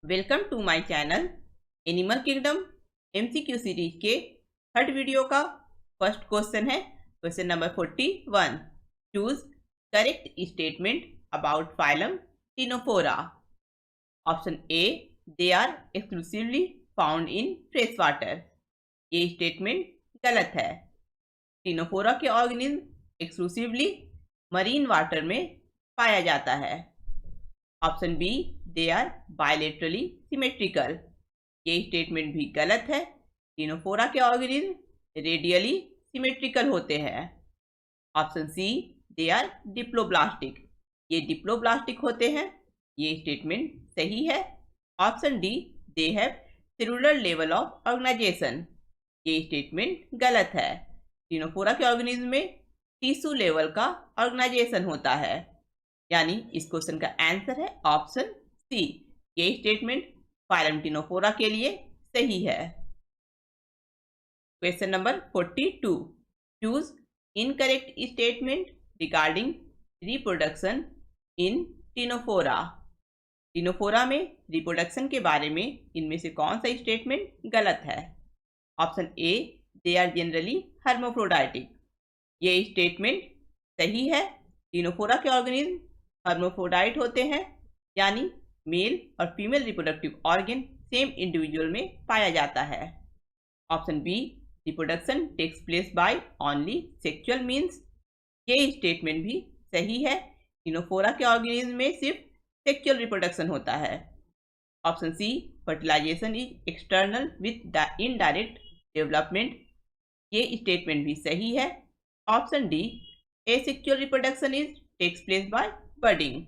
Welcome to my channel animal kingdom MCQ series के third video का first question है question number 41। Choose correct statement about phylum ctenophora. Option A, they are exclusively found in fresh water. ये statement गलत है। Ctenophora के organism exclusively marine water में पाया जाता है। Option B, they are bilaterally symmetrical. ये स्टेटमेंट भी गलत है। टिनोफोरा के ऑर्गेनिज्म रेडियली सिमेट्रिकल होते हैं। Option C, they are diploblastic. ये डिप्लोब्लास्टिक होते हैं। ये स्टेटमेंट सही है। Option D, they have cellular level of organisation. ये स्टेटमेंट गलत है। टिनोफोरा के ऑर्गेनिज्म में टिश्यू लेवल का ऑर्गेनाइजेशन होता है। यानी इस क्वेश्चन का आंसर है ऑप्शन सी। ये स्टेटमेंट फाइलम टिनोफोरा के लिए सही है। Question number 42। Choose incorrect statement regarding reproduction in Ctenophora. Ctenophora में रिप्रोडक्शन के बारे में इनमें से कौन सा स्टेटमेंट गलत है? Option A, they are generally hermaphroditic. ये स्टेटमेंट सही है। टिनोफोरा के ऑर्गेनिज्म हर्माफ्रोडाइट होते हैं, यानी मेल और female reproductive organ same individual में पाया जाता है। Option B, reproduction takes place by only sexual means. ये स्टेटमेंट भी सही है। टिनोफोरा के ऑर्गेनिज्म में सिर्फ सेक्सुअल रिप्रोडक्शन होता है। Option C, fertilisation is external with indirect development. ये स्टेटमेंट भी सही है। Option D, asexual reproduction is takes place by budding.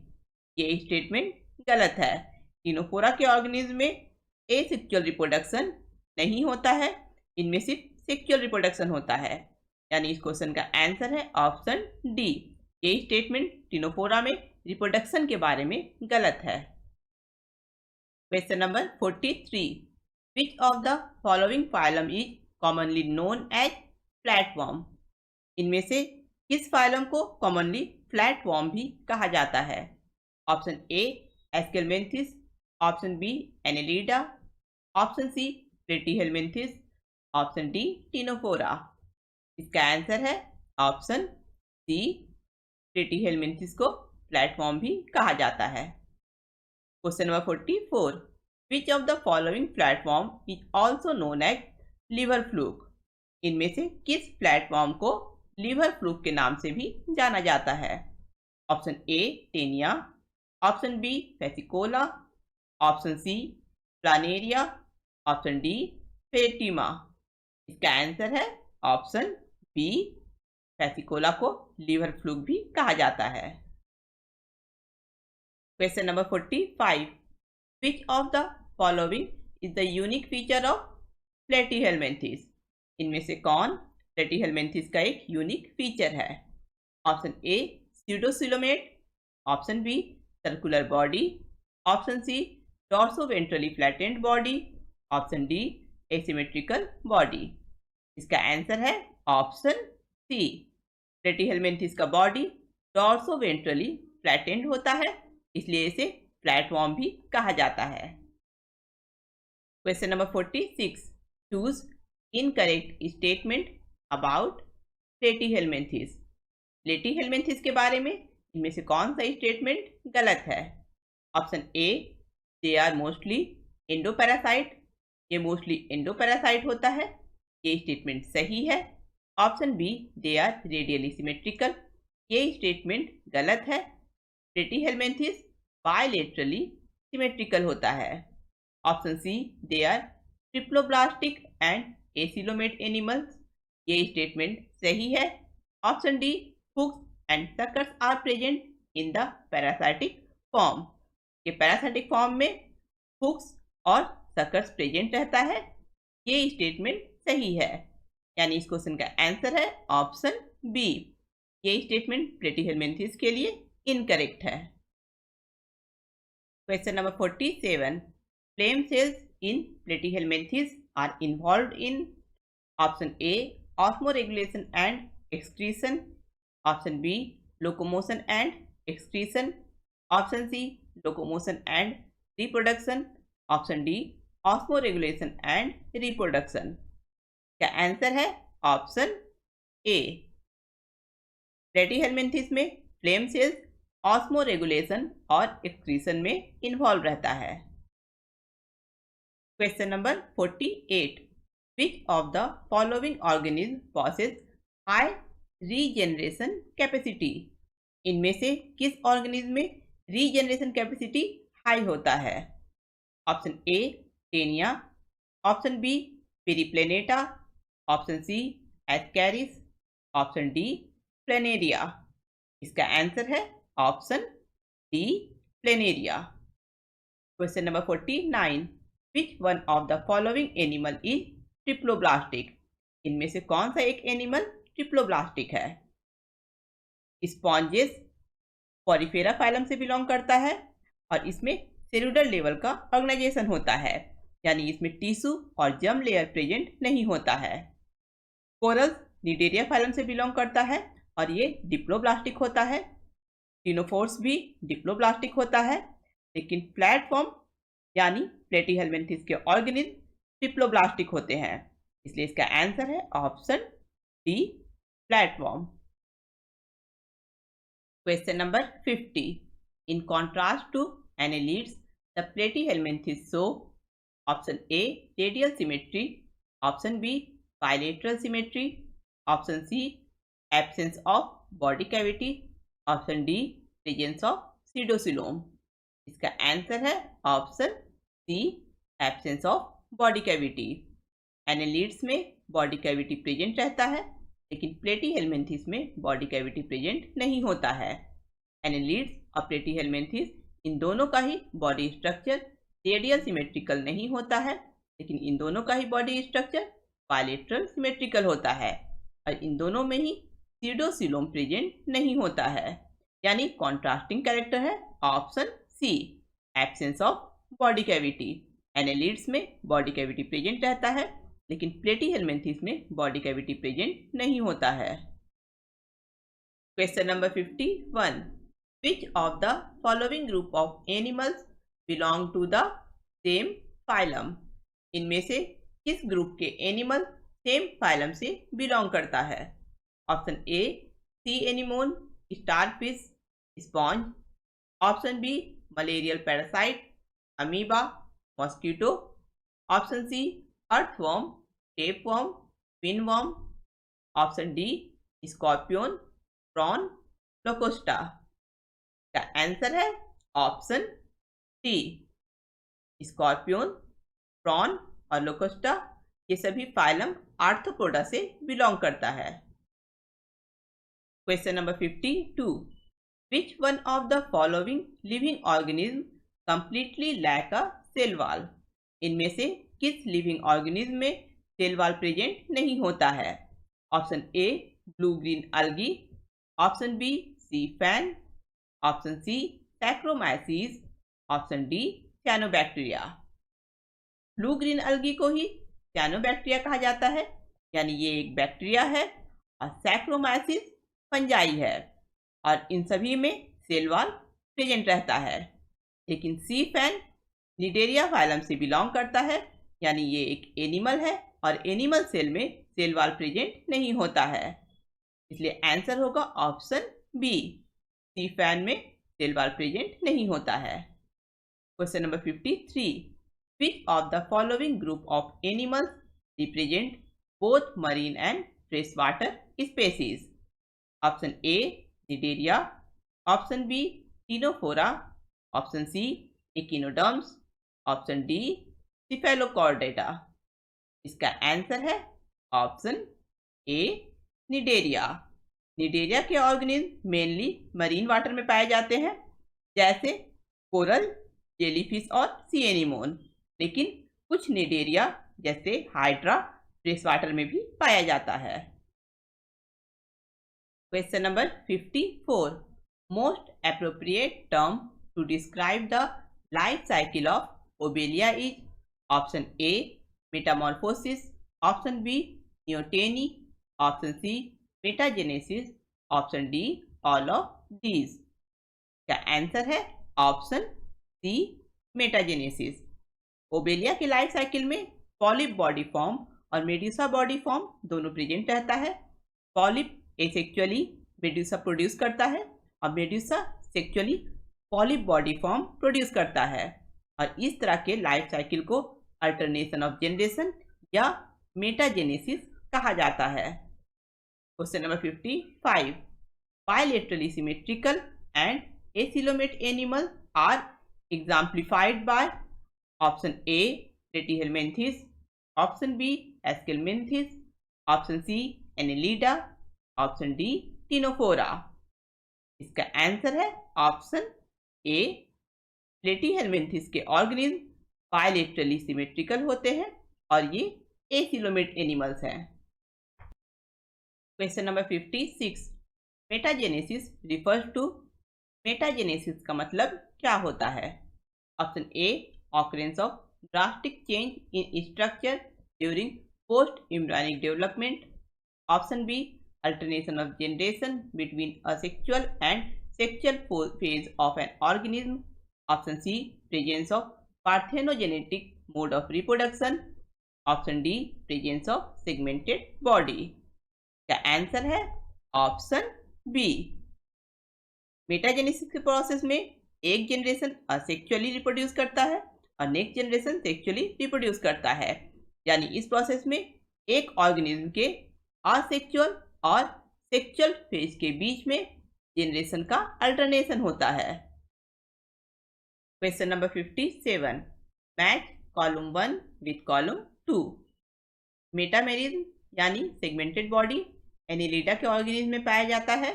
ये स्टेटमेंट गलत है। टिनोफोरा के ऑर्गेनिज्म में एसेक्सुअल रिप्रोडक्शन नहीं होता है, इनमें सिर्फ सेक्सुअल रिप्रोडक्शन होता है। यानी इस क्वेश्चन का आंसर है ऑप्शन डी। ये स्टेटमेंट टिनोफोरा में रिप्रोडक्शन के बारे में गलत है। Question number 43। Which of the following phylum is commonly known as flatworm. इनमें से किस फाइलम को कॉमनली फ्लैटवर्म भी कहा जाता है? Option A, aschelminthes. Option B, annelida. Option C, platyhelminthes. Option D, ctenophora. इसका आंसर है ऑप्शन सी, प्लेटीहेलमिन्थिस को फ्लैटवर्म भी कहा जाता है। Question number 44। Which of the following platform is also known as liver fluke. इनमें से किस प्लेटफॉर्म को लिवर फ्लूक के नाम से भी जाना जाता है? Option A, taenia. Option B, fasciola. Option C, planaria. Option D, फेटिमा। इसका आंसर है ऑप्शन बी, फेसिकोला को लिवर फ्लूक भी कहा जाता है। Question number 45। Which of the following is the unique feature of platyhelminthes. इनमें से कौन प्लेटीहेलमिन्थिस का एक यूनिक फीचर है? Option A, pseudocoelomate. Option B, circular body. Option C, dorsoventrally flattened body. Option D, asymmetrical body. इसका answer है option C. Platyhelminthes का body डॉर्सोवेंट्रली flattened होता है, इसलिए इसे फ्लैटवर्म भी कहा जाता है। Question number 46। Choose incorrect statement about platyhelminthes. Platyhelminthes के बारे में इनमें से कौन सा स्टेटमेंट गलत है? Option A, they are mostly endoparasite. ये मोस्टली एंडोपैरासाइट होता है। ये स्टेटमेंट सही है। Option B, they are radially symmetrical. ये स्टेटमेंट गलत है। प्लेटीहेलमिन्थिस बायलेटरली सिमेट्रिकल होता है। Option C, they are triploblastic and acoelomate animals. ये स्टेटमेंट सही है। Option D, hooks and suckers are present in the parasitic form. ये पैरासाइटिक फॉर्म में हुक्स और सकर्स प्रेजेंट रहता है। ये स्टेटमेंट सही है। यानी इस क्वेश्चन का आंसर है ऑप्शन बी। ये स्टेटमेंट प्लेटीहेलमिन्थिस के लिए इनकरेक्ट है। Question number 47। Flame cells in platyhelminthes are involved in option A, osmoregulation and excretion. Option B, locomotion and excretion. Option C, locomotion and reproduction. Option D osmoregulation and reproduction. क्या answer है option ए। प्लेटीहेल्मिन्थिस में flame cells osmoregulation और excretion में involve रहता है। Question number 48, which of the following organism possesses high regeneration capacity? इनमें से किस ऑर्गेनिज्म में रीजेनरेशन कैपेसिटी हाई होता है? Option A taenia, option B periplaneta, option C ascaris, option D planaria. इसका आंसर है option D planaria. Question number 49, which one of the following animal is triploblastic? इनमें से कौन सा एक एनिमल ट्रिप्लोब्लास्टिक है? स्पॉन्जेस पॉरीफेरा फाइलम से belong करता है और इसमें सेलुलर लेवल का ऑर्गेनाइजेशन होता है, यानी इसमें टिश्यू और जर्म लेयर प्रेजेंट नहीं होता है। कोरल्स निडेरिया फाइलम से बिलोंग करता है और ये डिप्लोब्लास्टिक होता है। टिनोफोर्स भी डिप्लोब्लास्टिक होता है, लेकिन प्लेटफॉर्म यानी प्लेटीहेल्मिन्थिस के ऑर्गेनिज्म ट्रिप्लोब्लास्टिक होते हैं, इसलिए इसका आंसर है option D platform. Question number 50, in contrast to annelids the platyhelminthes show option A radial symmetry, option B bilateral symmetry, option C absence of body cavity, option D presence of pseudocoelom. इसका answer है option C absence of body cavity. Annelids में body cavity present रहता है, लेकिन प्लेटीहेल्मिन्थिस में body cavity present नहीं होता है। एनेलिड्स और प्लेटीहेल्मिन्थिस इन दोनों का ही बॉडी स्ट्रक्चर रेडियल सिमेट्रिकल नहीं होता है, लेकिन इन दोनों का ही बॉडी स्ट्रक्चर बाइलेटरल सिमेट्रिकल होता है और इन दोनों में ही सीडोसिलोम प्रेजेंट नहीं होता है, यानी कॉन्ट्रास्टिंग कैरेक्टर है option C absence of body cavity. Annelids में बॉडी कैविटी प्रेजेंट रहता है, लेकिन प्लेटीहेल्मिन्थिस में बॉडी कैविटी प्रेजेंट नहीं होता है। Question number 51, which of the following group of animals belong to the same phylum? इनमें से किस ग्रुप के एनिमल सेम फाइलम से बिलोंग करता है? Option A sea anemone, starfish, sponge, option B malarial parasite, amoeba, mosquito, option C earthworm, tapeworm, pinworm, option D scorpion, prawn, locusta. का answer है option D scorpion, prawn और लोकोस्टा, ये सभी phylum arthropoda से belong करता है। Question number 52, which one of the following living organism completely lack a cell wall? इनमें से किस लिविंग ऑर्गेनिज्म में सेल वॉल प्रेजेंट नहीं होता है? Option A blue green algae, option B sea fan, option C saccharomyces, option D cyanobacteria. Blue green algae को ही cyanobacteria कहा जाता है, यानी ये एक बैक्टीरिया है, और सैक्रोमाइसीस फंजाई है, और इन सभी में सेल वॉल प्रेजेंट रहता है। लेकिन सी फैन निडेरिया फाइलम से बिलोंग करता है, यानी ये एक एनिमल है और एनिमल सेल में सेल वॉल प्रेजेंट नहीं होता है, इसलिए आंसर होगा ऑप्शन बी सी फैन में सेल वॉल प्रेजेंट नहीं होता है। Question number 53, which of the following group of animals represent both marine and fresh water species? Option A cnidaria, option B ctenophora, option C echinoderms, option D cephalochordata. इसका answer है option A Cnidaria. Cnidaria के organism mainly marine water में पाए जाते हैं, जैसे coral, jellyfish और सी anemone, लेकिन कुछ निडेरिया जैसे हाइड्रा फ्रेश वाटर में भी पाया जाता है। Question number 54, most appropriate term to describe the life cycle of obelia is? Option A metamorphosis, option B neoteny, option C metagenesis, option D all of these. क्या answer है option C metagenesis. Obelia के life cycle में polyp body form और medusa body form दोनों present रहता है। Polyp asexually medusa produce करता है और medusa sexually polyp body form produce करता है, और इस तरह के लाइफ साइकिल को अल्टरनेशन ऑफ जनरेशन या मेटाजेनेसिस कहा जाता है। Question number 55, bilaterally symmetrical and acoelomate animal are exemplified by option A platyhelminthes, option B aschelminthes, option C annelida, option D ctenophora. इसका आंसर है ऑप्शन ए प्लेटीहेलमिन्थेस के organism bilaterally symmetrical होते हैं और ये एसिलोमेट एनिमल्स हैं। Question number 56, metagenesis refers to. Metagenesis का मतलब क्या होता है? Option A occurrence of drastic change in structure during post embryonic development, option B alternation of generation between asexual and sexual phase of an organism, option C presence of parthenogenetic mode of reproduction, option D presence of segmented body. का answer है option B. Metagenesis के process में एक generation asexually reproduce करता है और next generation sexually reproduce करता है, यानी इस प्रोसेस में एक ऑर्गेनिज्म के असेक्सुअल और सेक्सुअल फेज के बीच में जनरेशन का अल्टरनेशन होता है। Question number 57, match column 1 with column 2। Metamerism यानी सेगमेंटेड बॉडी एनिलिडा के ऑर्गेनिज्म में पाया जाता है।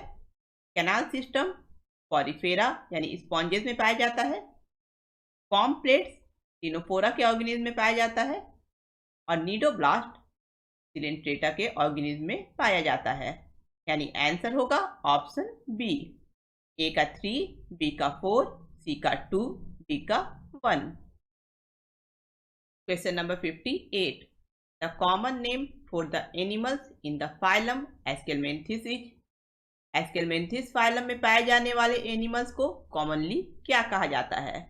कैनाल सिस्टम पॉरीफेरा यानी स्पॉन्जेस में पाया जाता है। फॉर्म प्लेट्स टिनोफोरा के ऑर्गेनिज्म में पाया जाता है और नीडोब्लास्ट सिलेंट्रेटा के ऑर्गेनिज्म में पाया जाता है, यानी आंसर होगा ऑप्शन बी। ए का 3, बी का 4, सी का 2, डी का 1। Question number 58, the common name for the animals in the phylum Aschelminthes is. Aschelminthes phylum में पाए जाने वाले एनिमल्स को कॉमनली क्या कहा जाता है?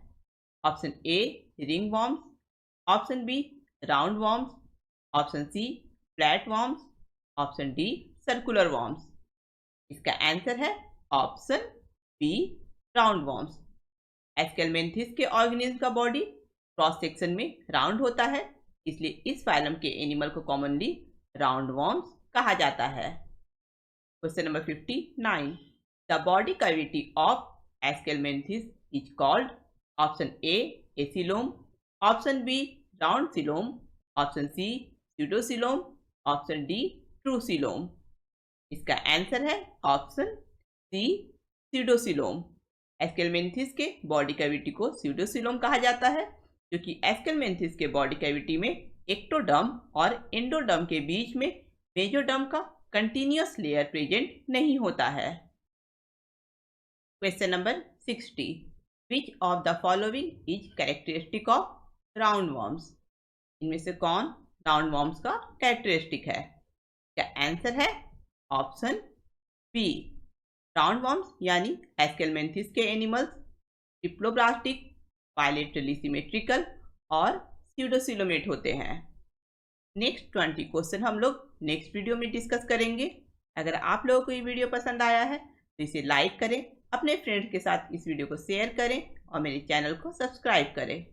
Option A ring worms, option B round worms, option C flat worms, option D circular worms. इसका आंसर है option B round worms. Aschelminthes के ऑर्गेनिज्म का बॉडी क्रॉस सेक्शन में राउंड होता है, इसलिए इस फाइलम के एनिमल को कॉमनली राउंड वॉर्म्स कहा जाता है। Question number 59, the body cavity of aschelminthes is called. Option A acoelom, option B round coelom, option C pseudocoelom, option D true coelom. इसका आंसर है ऑप्शन सी स्यूडोसिलोम। एस्केलमेंथिस के body cavity को pseudocoelom कहा जाता है, क्योंकि एस्केलमेंथिस के body cavity में एक्टोडर्म और एंडोडर्म के बीच में मेसोडर्म का कंटिन्यूअस लेयर प्रेजेंट नहीं होता है। Question number 60, which of the following is characteristic of round worms. इनमें से कौन राउंड वॉर्म्स का कैरेक्टरिस्टिक है? क्या आंसर है ऑप्शन बी। राउंड वॉर्म्स यानी एस्केलमेंथिस के एनिमल्स डिप्लोब्लास्टिक, बायलेटरली सिमेट्रिकल और स्यूडोसिलोमेट होते हैं। नेक्स्ट 20 क्वेश्चन हम लोग नेक्स्ट वीडियो में डिस्कस करेंगे। अगर आप लोगों को ये वीडियो पसंद आया है तो इसे लाइक करें, अपने फ्रेंड्स के साथ इस वीडियो को शेयर करें और मेरे चैनल को सब्सक्राइब करें।